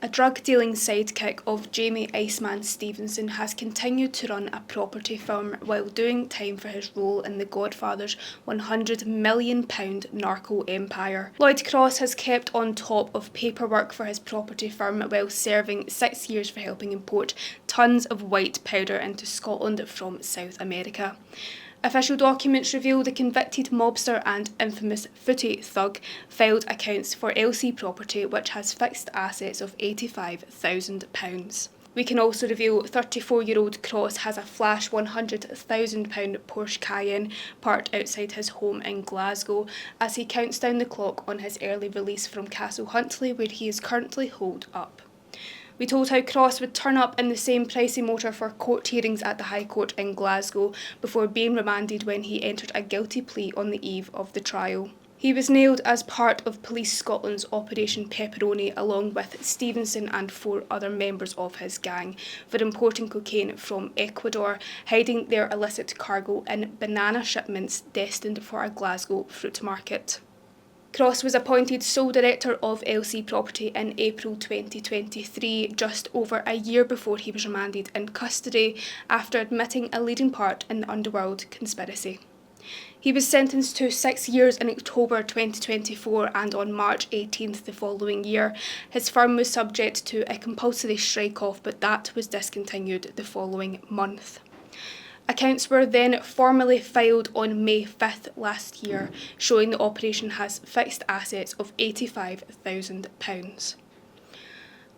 A drug-dealing sidekick of Jamie Iceman Stevenson has continued to run a property firm while doing time for his role in the Godfather's £100 million narco empire. Lloyd Cross has kept on top of paperwork for his property firm while serving 6 years for helping import tons of white powder into Scotland from South America. Official documents reveal the convicted mobster and infamous footy thug filed accounts for LC Property, which has fixed assets of £85,000. We can also reveal 34-year-old Cross has a flash £100,000 Porsche Cayenne parked outside his home in Glasgow as he counts down the clock on his early release from Castle Huntly, where he is currently holed up. We told how Cross would turn up in the same pricey motor for court hearings at the High Court in Glasgow before being remanded when he entered a guilty plea on the eve of the trial. He was nailed as part of Police Scotland's Operation Pepperoni along with Stevenson and 4 other members of his gang for importing cocaine from Ecuador, hiding their illicit cargo in banana shipments destined for a Glasgow fruit market. Cross was appointed sole director of LC Property in April 2023, just over a year before he was remanded in custody after admitting a leading part in the underworld conspiracy. He was sentenced to 6 years in October 2024, and on March 18th the following year, his firm was subject to a compulsory strike-off, but that was discontinued the following month. Accounts were then formally filed on May 5th last year, showing the operation has fixed assets of £85,000.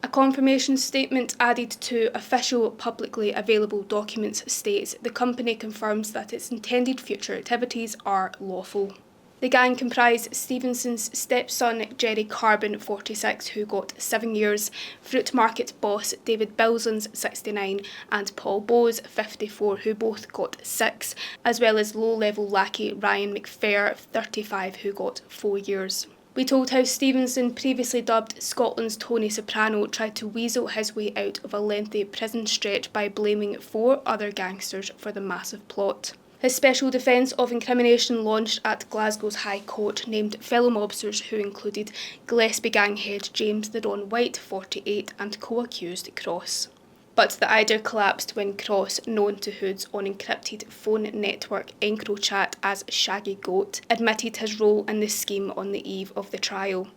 A confirmation statement added to official publicly available documents states the company confirms that its intended future activities are lawful. The gang comprised Stevenson's stepson Jerry Carbon, 46, who got 7 years, fruit market boss David Bilson's 69 and Paul Bowes, 54, who both got 6, as well as low-level lackey Ryan McPhair, 35, who got 4 years. We told how Stevenson, previously dubbed Scotland's Tony Soprano, tried to weasel his way out of a lengthy prison stretch by blaming 4 other gangsters for the massive plot. His special defence of incrimination launched at Glasgow's High Court named fellow mobsters who included Gillespie gang head James the Don White, 48, and co-accused Cross. But the idea collapsed when Cross, known to hoods on encrypted phone network EncroChat as Shaggy Goat, admitted his role in the scheme on the eve of the trial.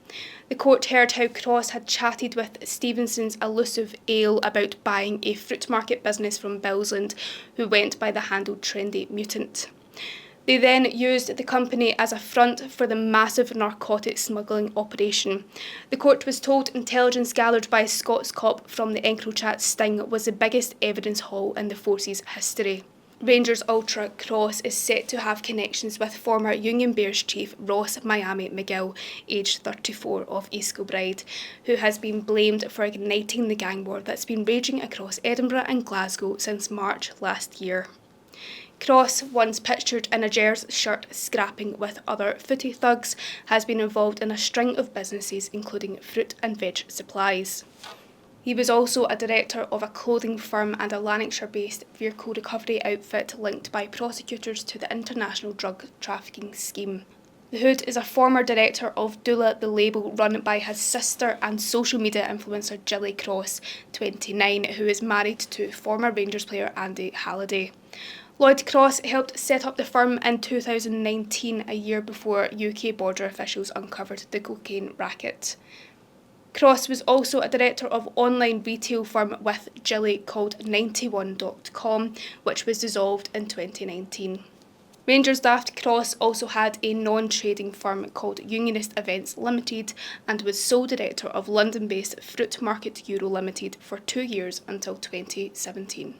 The court heard how Cross had chatted with Stevenson's elusive Ale about buying a fruit market business from Bilsland, who went by the handle Trendy Mutant. They then used the company as a front for the massive narcotics smuggling operation. The court was told intelligence gathered by a Scots cop from the EncroChat sting was the biggest evidence haul in the force's history. Rangers ultra Cross is set to have connections with former Union Bears chief Ross Miami McGill, aged 34, of East Kilbride, who has been blamed for igniting the gang war that's been raging across Edinburgh and Glasgow since March last year. Cross, once pictured in a Gers shirt scrapping with other footy thugs, has been involved in a string of businesses including fruit and veg supplies. He was also a director of a clothing firm and a Lanarkshire-based vehicle recovery outfit linked by prosecutors to the international drug trafficking scheme. The Hood is a former director of Dula, the label run by his sister and social media influencer Gilly Cross, 29, who is married to former Rangers player Andy Halliday. Lloyd Cross helped set up the firm in 2019, a year before UK border officials uncovered the cocaine racket. Cross was also a director of online retail firm with Gilly called 91.com, which was dissolved in 2019. Rangers daft Cross also had a non-trading firm called Unionist Events Limited and was sole director of London-based Fruit Market Euro Limited for 2 years until 2017.